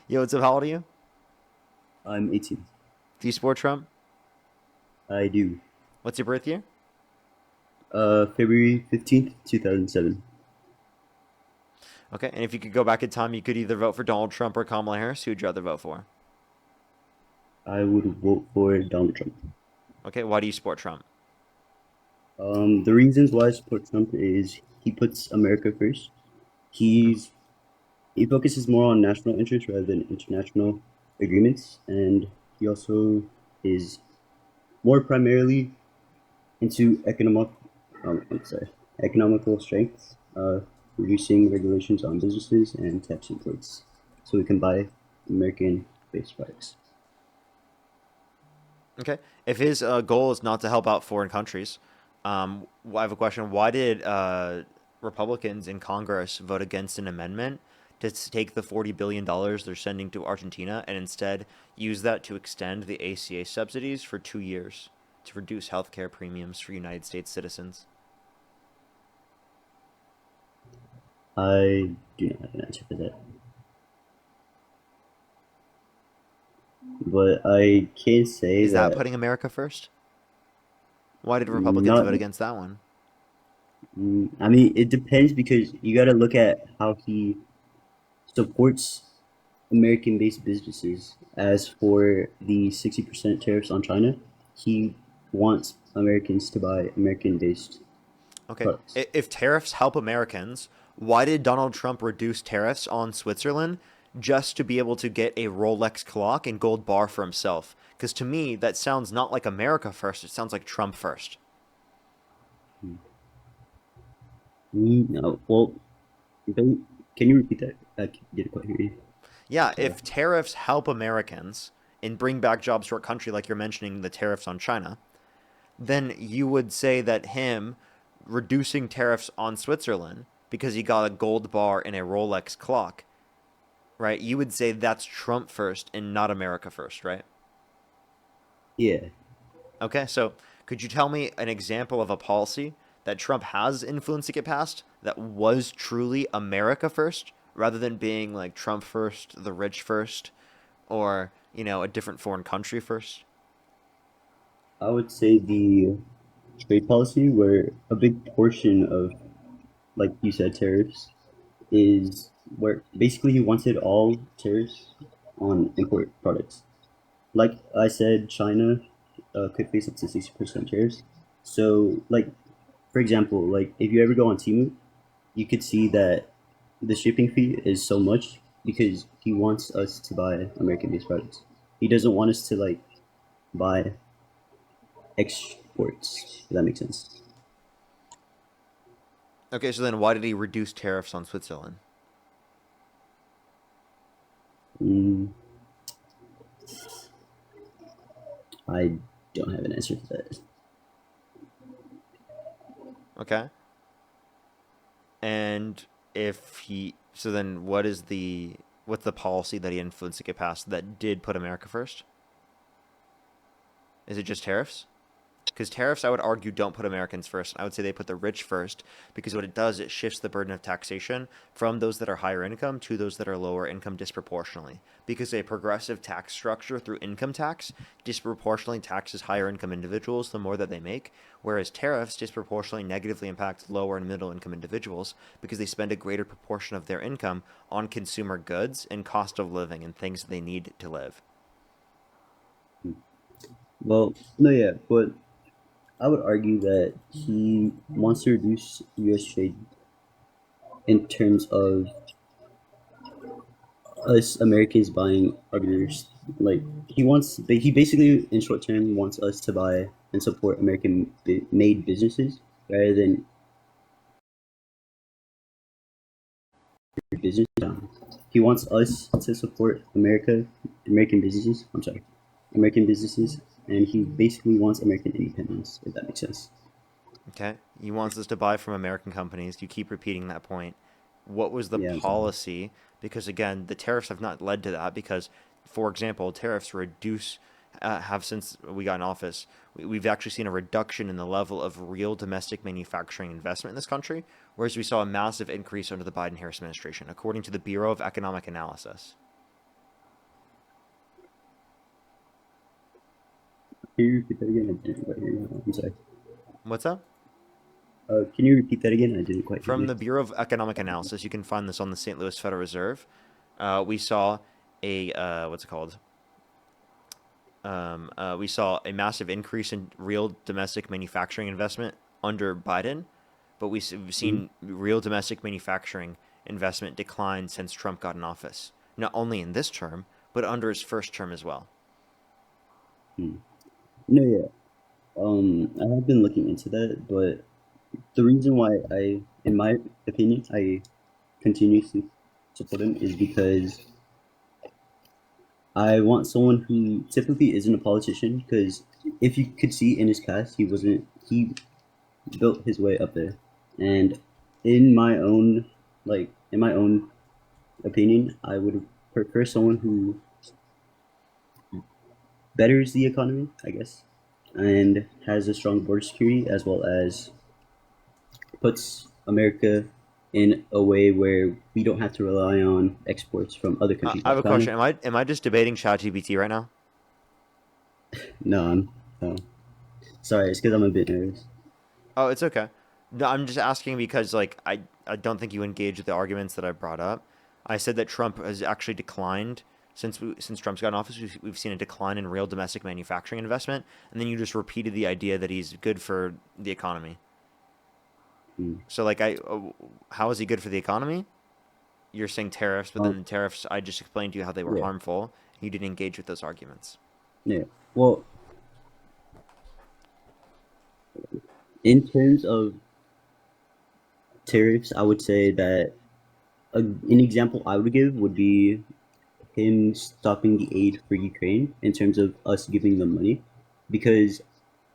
Yo, what's up? How old are you? I'm 18. Do you support Trump? I do. What's your birth year? February 15th, 2007. Okay, and if you could go back in time, you could either vote for Donald Trump or Kamala Harris. Who would you rather vote for? I would vote for Donald Trump. Okay, why do you support Trump? The reasons why I support Trump is he puts America first. Hmm. He's he focuses more on national interests rather than international agreements, and he also is more primarily into I'm sorry, economical strengths, reducing regulations on businesses and tax imports, so we can buy American-based products. Okay, if his goal is not to help out foreign countries, I have a question. Why did Republicans in Congress vote against an amendment to take the $40 billion they're sending to Argentina and instead use that to extend the ACA subsidies for 2 years to reduce healthcare premiums for United States citizens? I do not have an answer for that, but I can say Is that that putting America first? Why did Republicans not. vote against that one? I mean, it depends because you got to look at how he supports American-based businesses. As for the 60% tariffs on China, he wants Americans to buy American-based Okay, products. if tariffs help Americans, why did Donald Trump reduce tariffs on Switzerland just to be able to get a Rolex clock and gold bar for himself? Because to me, that sounds not like America first. It sounds like Trump first. No, well, can you repeat that? I didn't quite hear you. Yeah, Sorry. if tariffs help Americans and bring back jobs to our country, like you're mentioning the tariffs on China, then you would say that him reducing tariffs on Switzerland because he got a gold bar and a Rolex clock, right? You would say that's Trump first and not America first, right? Yeah. Okay, so could you tell me an example of a policy that Trump has influenced to get passed that was truly America first rather than being like Trump first, the rich first, or, a different foreign country first? I would say the trade policy, where a big portion of, like you said, tariffs is where basically he wanted all tariffs on import products. Like I said, China could face up to 60% tariffs. So, like for example, like if you ever go on Temu, you could see that the shipping fee is so much because he wants us to buy American-based products. He doesn't want us to like buy exports. If that makes sense. Okay, so then why did he reduce tariffs on Switzerland? Mm, I don't have an answer for that. Okay. And if he, so then what's the policy that he influenced to get passed that did put America first? Is it just tariffs? Because tariffs, I would argue, don't put Americans first. I would say they put the rich first because what it does, it shifts the burden of taxation from those that are higher income to those that are lower income disproportionately. Because a progressive tax structure through income tax disproportionately taxes higher income individuals the more that they make, whereas tariffs disproportionately negatively impact lower and middle income individuals because they spend a greater proportion of their income on consumer goods and cost of living and things they need to live. Well, no, yeah, but I would argue that he wants to reduce U.S. trade in terms of us Americans buying others. Like he basically, in short term, wants us to buy and support American-made businesses rather than business. He wants us to support American businesses. I'm sorry, American businesses, and he basically wants American independence. If that makes sense. Okay. He wants us to buy from American companies. You keep repeating that point. What was the Yeah, I'm sorry. policy? Because again, the tariffs have not led to that. Because, for example, tariffs reduce have since we got in office. We've actually seen a reduction in the level of real domestic manufacturing investment in this country, whereas we saw a massive increase under the Biden-Harris administration, according to the Bureau of Economic Analysis. Can you repeat that again? I didn't quite hear you. I'm sorry. What's up? Can you repeat that again? I didn't quite hear From you. the Bureau of Economic Analysis, you can find this on the St. Louis Federal Reserve. We saw a what's it called? We saw a massive increase in real domestic manufacturing investment under Biden, but we've Mhm. seen real domestic manufacturing investment decline since Trump got in office. Not only in this term, but under his first term as well. Hmm. No, yeah. I have been looking into that, but the reason why in my opinion, I continuously support him is because I want someone who typically isn't a politician. Because if you could see in his past, he built his way up there, and in my own in my own opinion, I would prefer someone who betters the economy, I guess, and has a strong border security as well as puts America in a way where we don't have to rely on exports from other countries I have like a China. question. Am I just debating ChatGPT right now? No, no. Sorry, it's because I'm a bit nervous. Oh, it's okay. No, I'm just asking because I don't think you engage with the arguments that I brought up. I said that Trump has actually declined since Trump's got in office. We've seen a decline in real domestic manufacturing investment, and then you just repeated the idea that he's good for the economy. Hmm. So how is he good for the economy? You're saying tariffs, but Um, then the tariffs I just explained to you how they were yeah, harmful. You didn't engage with those arguments. yeah. Well, in terms of tariffs, I would say that an example I would give would be him stopping the aid for Ukraine in terms of us giving them money, because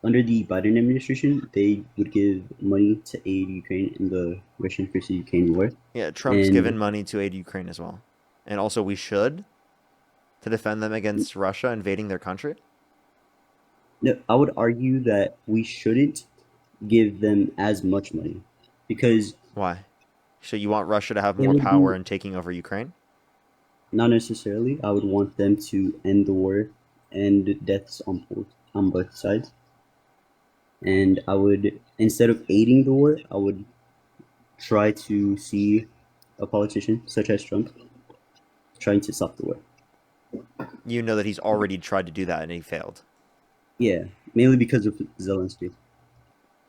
under the Biden administration, they would give money to aid Ukraine in the Russian versus Ukraine war. Yeah, Trump's And given money to aid Ukraine as well, and also we should to defend them against Russia invading their country. no, I would argue that we shouldn't give them as much money because Why? So you want Russia to have it more would power be in taking over Ukraine? not necessarily. I would want them to end the war and deaths on both sides. And I would, instead of aiding the war, I would try to see a politician such as Trump trying to stop the war. You know that he's already tried to do that and he failed. Yeah, mainly because of Zelensky.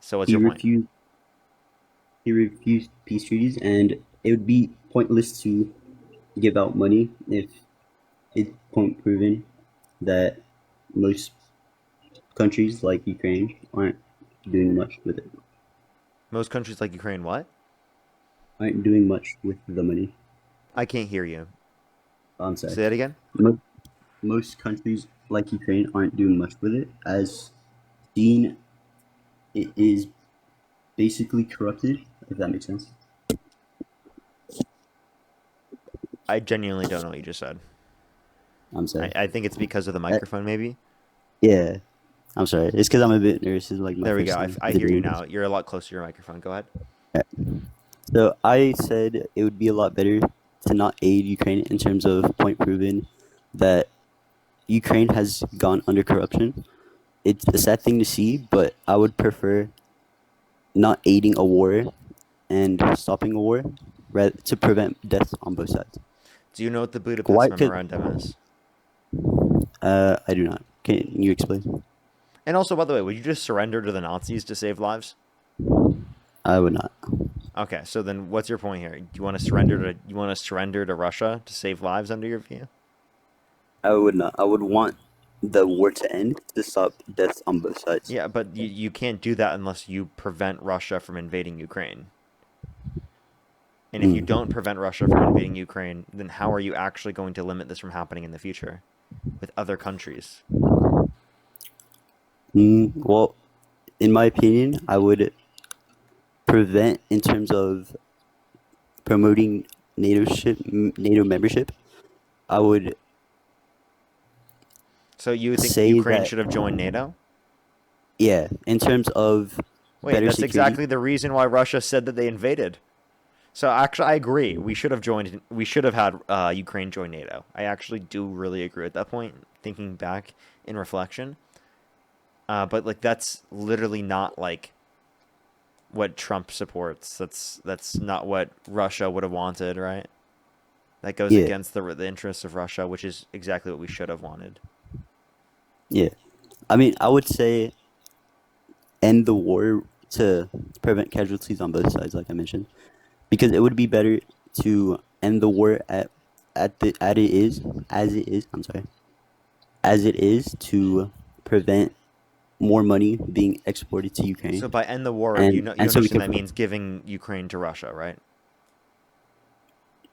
So what's He your point? refused he refused peace treaties, and it would be pointless to give out money if it's point proven that most countries like Ukraine aren't doing much with it. Most countries like Ukraine, what? Aren't doing much with the money. I can't hear you. I'm sorry. Say that again. Most, most countries like Ukraine aren't doing much with it, as seen it is basically corrupted. If that makes sense. I genuinely don't know what you just said. I'm I, sorry. I think it's because of the Uh, microphone, maybe. yeah, I'm sorry. It's because I'm a bit nervous. It's like my There we go. first I, time I hear you doing this. now. You're a lot closer to your microphone. Go ahead. Yeah. So I said it would be a lot better to not aid Ukraine in terms of point proven that Ukraine has gone under corruption. It's a sad thing to see, but I would prefer not aiding a war and stopping a war rather to prevent deaths on both sides. Do you know what the Why? Budapest Because Memorandum is? I do not. Can you explain? And also, by the way, would you just surrender to the Nazis to save lives? I would not. Okay, so then what's your point here? You want to surrender to Russia to save lives under your view? I would not. I would want the war to end to stop deaths on both sides. Yeah, but you can't do that unless you prevent Russia from invading Ukraine. And if you don't Mm. prevent Russia from invading Ukraine, then how are you actually going to limit this from happening in the future with other countries? Well, in my opinion, I would prevent in terms of promoting NATO membership. I would So you think say Ukraine that should have joined NATO? yeah, in terms of Wait, better that's security. exactly the reason why Russia said that they invaded. So actually, I agree. We should have joined. We should have had Ukraine join NATO. I actually do really agree at that point. Thinking back in reflection, But like that's literally not like what Trump supports. That's not what Russia would have wanted, right? That goes Yeah, against the interests of Russia, which is exactly what we should have wanted. yeah. I mean, I would say end the war to prevent casualties on both sides, like I mentioned, because it would be better to end the war at it is as it is. I'm sorry, as it is to prevent more money being exported to So Ukraine, by end the war, and you so we understand can that means giving Ukraine to Russia, right?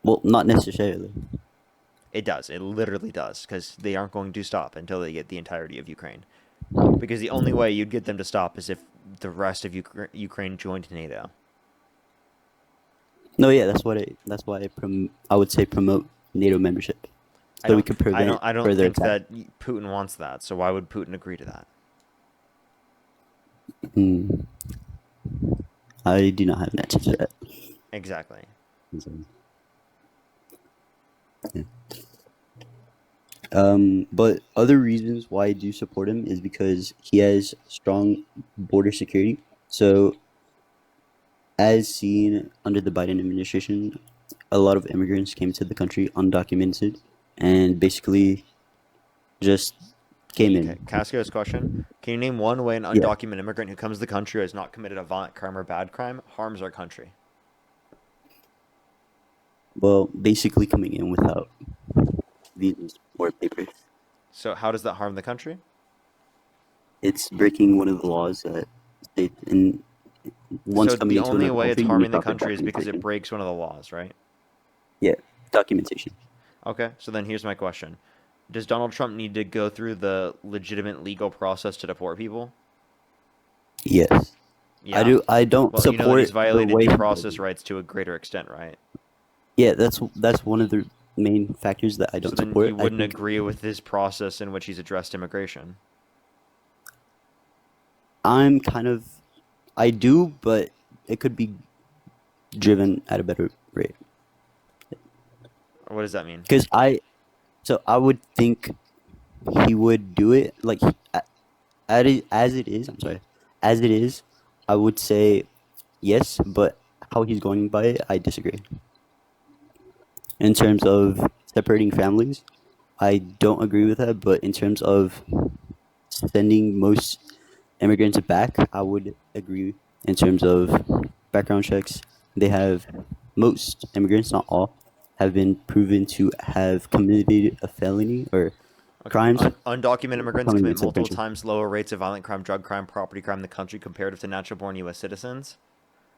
well, not necessarily. It does. It literally does because they aren't going to stop until they get the entirety of Ukraine. Because the only way you'd get them to stop is if the rest of Ukraine joined NATO. No, yeah, that's why I would say promote NATO membership so we could prevent I don't further think attack. that Putin wants that. So why would Putin agree to that? Mm, I do not have an answer to that. Exactly. Yeah. But other reasons why I do support him is because he has strong border security. So, as seen under the Biden administration, a lot of immigrants came to the country undocumented and basically just came in. Can I ask you this question? Can you name one way an Yeah. undocumented immigrant who comes to the country who has not committed a violent crime or bad crime harms our country? Well, basically coming in without visas or papers. So how does that harm the country? It's breaking one of the laws that state in once So coming the into only another way it's country, you need harming the proper country is because it documentation. breaks one of the laws, right? Yeah, documentation. Okay, so then here's my question. Does Donald Trump need to go through the legitimate legal process to deport people? Yes, I Yeah. do. I don't Well, you know that he's support the violated way due he does process it. rights to a greater extent, right? Yeah, that's one of the main factors that I So don't then you support. I wouldn't think agree with his process in which he's addressed immigration. I'm kind of I do, but it could be driven at a better rate. What does that mean? Because I would think he would do it like as it is. I'm sorry, as it is. I would say yes, but how he's going by it, I disagree. In terms of separating families, I don't agree with that. But in terms of sending most immigrants back, I would agree. In terms of background checks, they have most immigrants, not all, have been proven to have committed a felony or Okay. crimes Undocumented immigrants coming commit into the multiple country. times lower rates of violent crime, drug crime, property crime in the country comparative to natural-born U.S. citizens.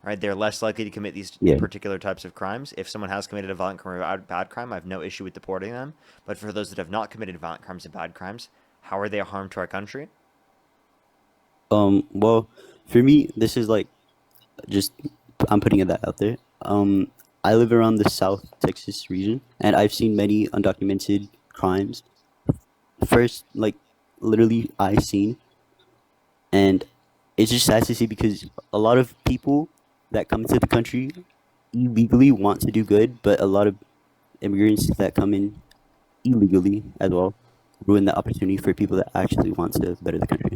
Right? They're less likely to commit these Yeah. particular types of crimes. If someone has committed a violent crime or a bad crime, I have no issue with deporting them. But for those that have not committed violent crimes and bad crimes, how are they a harm to our country? Well, for me, this is like just I'm putting that out there. I live around the South Texas region, and I've seen many undocumented crimes. First, like literally, I seen, and it's just sad to see because a lot of people that come into the country illegally want to do good, but a lot of immigrants that come in illegally as well ruin the opportunity for people that actually want to better the country.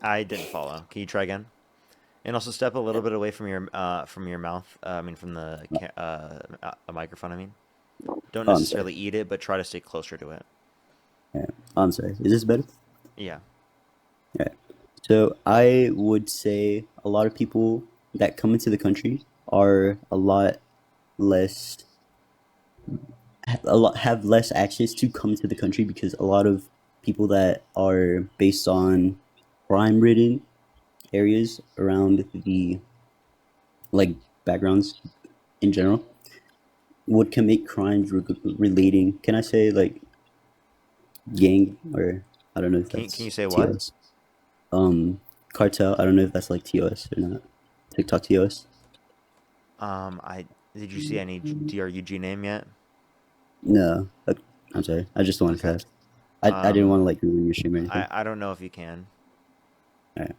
I didn't follow. Can you try again? And also step a little bit away from your mouth. I mean, from the a microphone. I mean, don't Oh, I'm sorry. necessarily eat it, but try to stay closer to it. Yeah. Oh, I'm sorry. Is this better? Yeah. Yeah. So I would say a lot of people that come into the country are less a lot have less access to come to the country because a lot of people that are based on crime ridden areas around the like backgrounds in general would commit crimes relating, can I say, like gang, or I don't know if Can that's you say what? TOS. um Cartel, I don't know if that's like TOS or not. TikTok TOS. I did you see any DRUG name yet? No, I'm sorry. I just wanted to Okay. ask. I didn't want to like ruin your stream or anything. I don't know if you can. All right.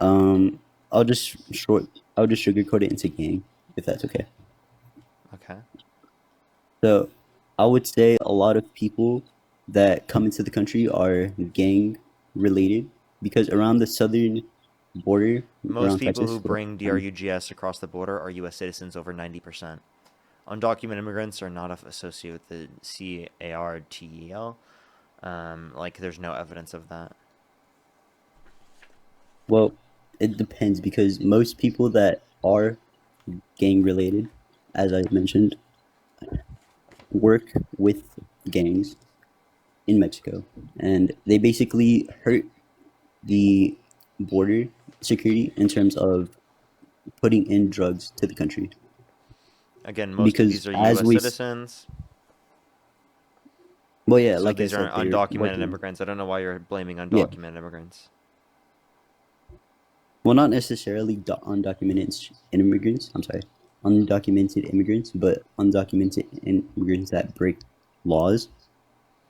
Um, I'll just short. I'll just sugarcoat it into gang, if that's okay. Okay. So I would say a lot of people that come into the country are gang related because around the southern border, Most around people Texas, who so, bring DRUGS across the border are U.S. citizens, over 90%. Undocumented immigrants are not associated with the CARTEL. Like, there's no evidence of that. well, it depends because most people that are gang related, as I mentioned, work with gangs in Mexico, and they basically hurt the border security in terms of putting in drugs to the country. Again, most of Because these are as U.S. we, citizens, well, yeah, so like I these are said, they're undocumented working. immigrants. I don't know why you're blaming Yeah, undocumented immigrants. well, not necessarily undocumented immigrants. I'm sorry, undocumented immigrants, but undocumented immigrants that break laws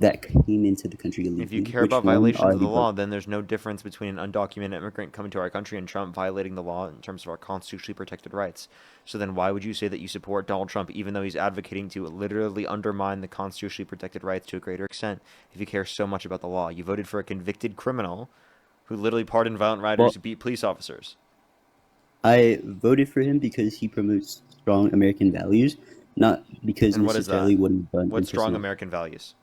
that came into the country If you illegally, care which about one violations of already the broke. law, then there's no difference between an undocumented immigrant coming to our country and Trump violating the law in terms of our constitutionally protected rights. So then why would you say that you support Donald Trump even though he's advocating to literally undermine the constitutionally protected rights to a greater extent if you care so much about the law? You voted for a convicted criminal who literally pardoned violent rioters Well, who beat police officers. I voted for him because he promotes strong American values, not because And what is that? necessarily what he's done in What's strong personal. American values?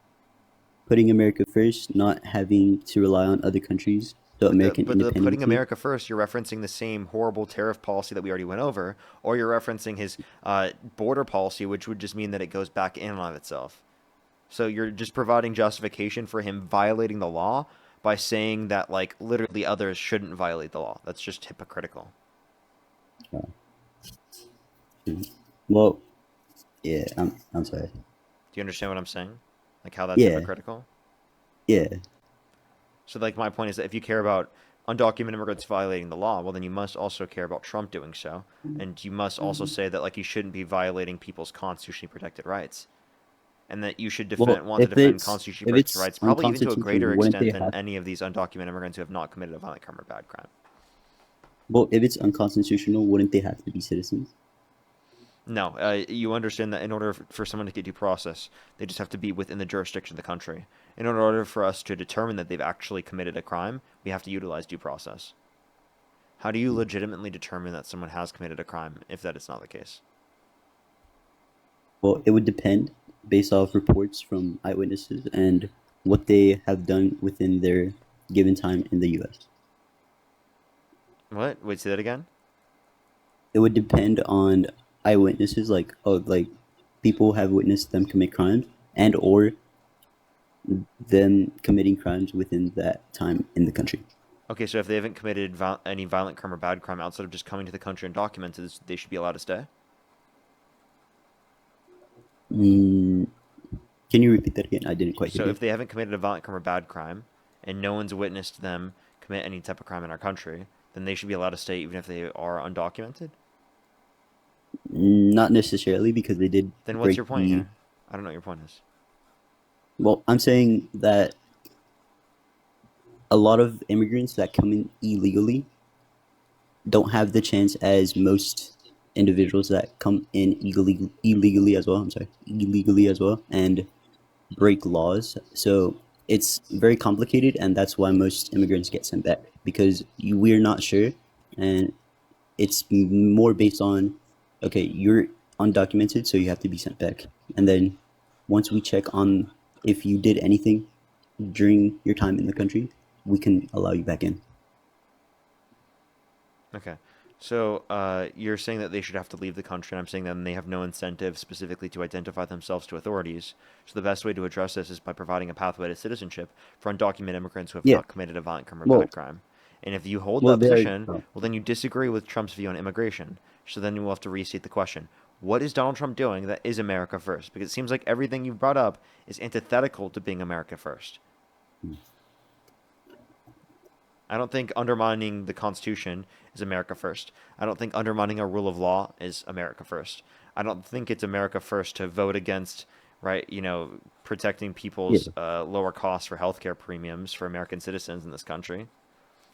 Putting America first, not having to rely on other countries, so But the American but the putting independency. America first, you're referencing the same horrible tariff policy that we already went over, or you're referencing his border policy, which would just mean that it goes back in on itself. So you're just providing justification for him violating the law by saying that like literally others shouldn't violate the law. That's just hypocritical. Uh, well, yeah, I'm sorry. Do you understand what I'm saying? Like how that's Yeah, hypocritical? yeah. So like my point is that if you care about undocumented immigrants violating the law, well then you must also care about Trump doing so, and you must also say that like he shouldn't be violating people's constitutionally protected rights, and that you should Well, want to defend constitutionally if protected it's rights, probably even to a unconstitutional, greater wouldn't they extent than have? any of these undocumented immigrants who have not committed a violent crime or bad crime. Well, if it's unconstitutional, wouldn't they have to be citizens? No, you understand that in order for someone to get due process, they just have to be within the jurisdiction of the country. In order for us to determine that they've actually committed a crime, we have to utilize due process. How do you legitimately determine that someone has committed a crime if that is not the case? Well, it would depend based off reports from eyewitnesses and what they have done within their given time in the U.S. What? Wait, say that again? It would depend on eyewitnesses, like oh, like people have witnessed them commit crimes and or them committing crimes within that time in the country. Okay, so if they haven't committed any violent crime or bad crime outside of just coming to the country and documented, they should be allowed to stay? Mm, can you repeat that again? I didn't quite hear So you. if they haven't committed a violent crime or bad crime, and no one's witnessed them commit any type of crime in our country, then they should be allowed to stay even if they are undocumented? Not necessarily because they did Then what's your break point the. here? I don't know what your point is. Well, I'm saying that a lot of immigrants that come in illegally don't have the chance as most individuals that come in illegally as well. I'm sorry, illegally as well, and break laws. So it's very complicated, and that's why most immigrants get sent back because we're not sure, and it's more based on okay, you're undocumented, so you have to be sent back, and then once we check on if you did anything during your time in the country, we can allow you back in. Okay. So you're saying that they should have to leave the country, and I'm saying that they have no incentive specifically to identify themselves to authorities. So the best way to address this is by providing a pathway to citizenship for undocumented immigrants who have Yeah. not committed a violent crime or Well, bad crime. And if you hold well, that there. position, well, then you disagree with Trump's view on immigration. So then we'll have to restate the question. What is Donald Trump doing that is America first? Because it seems like everything you've brought up is antithetical to being America first. I don't think undermining the Constitution is America first. I don't think undermining a rule of law is America first. I don't think it's America first to vote against, right, protecting Yeah. people's lower costs for healthcare premiums for American citizens in this country.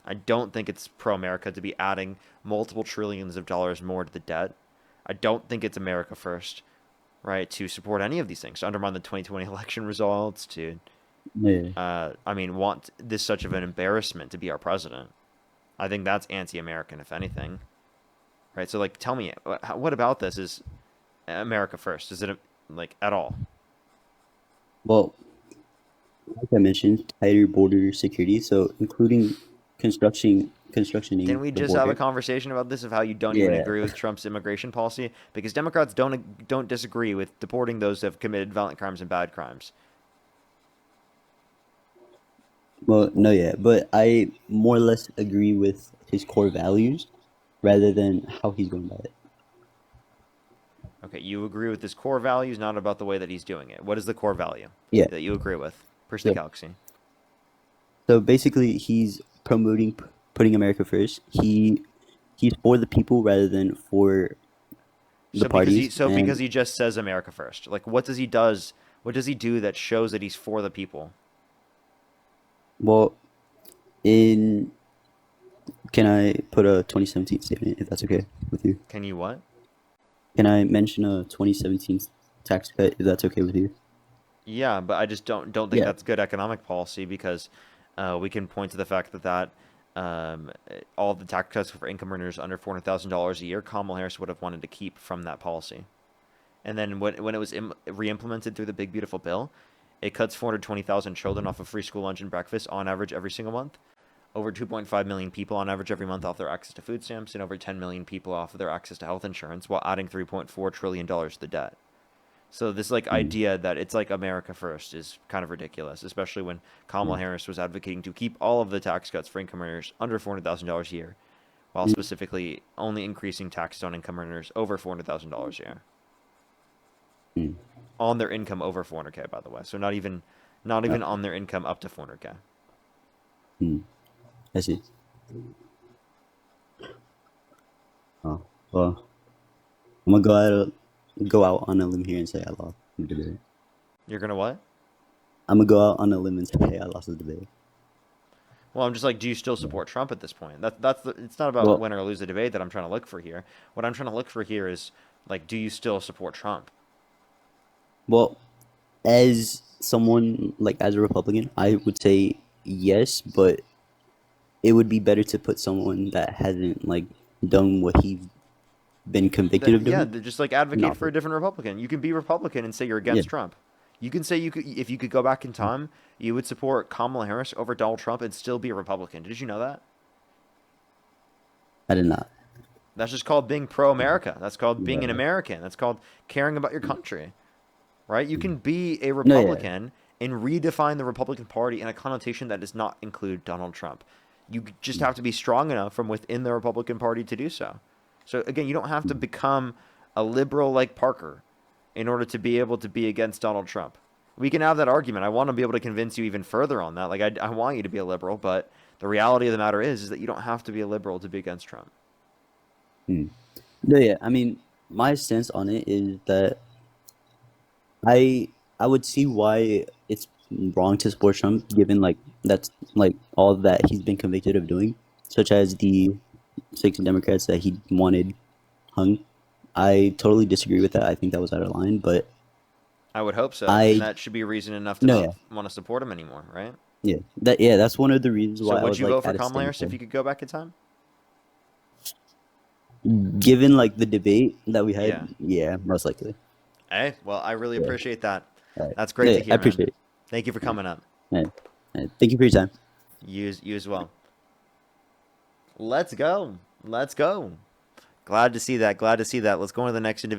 I don't think it's pro America to be adding multiple trillions of dollars more to the debt. I don't think it's America first right, to support any of these things, to undermine the 2020 election results, to, Yeah. I mean, want this such of an embarrassment to be our president. I think that's anti-American, if anything, right? So, like, tell me, what about this is America first? Is it like at all? Well, like I mentioned, tighter border security, so including Can constructioning we the just have a border. conversation about this of how you don't even Yeah. agree with Trump's immigration policy? Because Democrats don't disagree with deporting those who have committed violent crimes and bad crimes. Well, no, yeah, but I more or less agree with his core values rather than how he's going about it. Okay, you agree with his core values, not about the way that he's doing it. What is the core value Yeah. that you agree with? Push the So, galaxy. so basically, he's promoting putting America first. He's for the people rather than for the parties. Because And he just says America first. Like what does he do that shows that he's for the people? well, in can I put a 2017 statement if that's okay with you? Can you what? Can I mention a 2017 tax cut if that's okay with you? Yeah, but I just don't think Yeah. that's good economic policy because we can point to the fact that all the tax cuts for income earners under $400,000 a year, Kamala Harris would have wanted to keep from that policy. And then when it was re-implemented through the Big Beautiful Bill, it cuts 420,000 children off of free school lunch and breakfast on average every single month. Over 2.5 million people on average every month off their access to food stamps, and over 10 million people off of their access to health insurance, while adding $3.4 trillion to the debt. So this like Mm. idea that it's like America first is kind of ridiculous, especially when Kamala Mm. Harris was advocating to keep all of the tax cuts for income earners under $400,000 a year, while Mm. specifically only increasing taxes on income earners over $400,000 a year Mm. on their income over 400K, by the way. So not even Okay. on their income up to 400K. Mm. I see. Oh, well, go out on a limb here and say I lost the debate. You're gonna what? I'm gonna go out on a limb and say I lost the debate. Well, I'm just like, do you still Yeah. support Trump at this point? It's not about Well, win or lose the debate that I'm trying to look for here. What I'm trying to look for here is like, do you still support Trump? well, as someone like as a Republican, I would say yes, but it would be better to put someone that hasn't like done what he's been convicted of Yeah, doing. just like advocate Not for for a different Republican. You can be Republican and say you're yeah. against Trump. You can say you could, if you could go back in time, you would support Kamala Harris over Donald Trump and still be a Republican. Did you know that? I did not. That's just called being pro-America. That's called being an Yeah. American. That's called caring about your country, right? You can be a No, yeah. Republican and redefine the Republican Party in a connotation that does not include Donald Trump. You just have to be strong enough from within the Republican Party to do so. So again, you don't have to become a liberal like Parker in order to be able to be against Donald Trump. We can have that argument. I want to be able to convince you even further on that. Like I want you to be a liberal, but the reality of the matter is that you don't have to be a liberal to be against Trump. Hmm. No, yeah. I mean, my stance on it is that I I would see why it's wrong to support Trump, given like that's like all that he's been convicted of doing, such as the 6 Democrats that he wanted hung. I totally disagree with that. I think that was out of line, but I would hope so, and I that should be reason enough to no, not yeah, want to support him anymore, right? yeah, that's one of the reasons So why I would was you like vote for at a Kamala Harris if standstill. you could go back in time? Given like the debate that we had, Yeah. yeah, most likely. Hey, well, I really Yeah, appreciate that. all right. That's No, great to yeah, I hear, man. appreciate it. Thank you for Yeah, coming up. yeah, yeah. Thank you for your time. You as well. Let's go. Let's go. Glad to see that. Glad to see that. Let's go on to the next individual.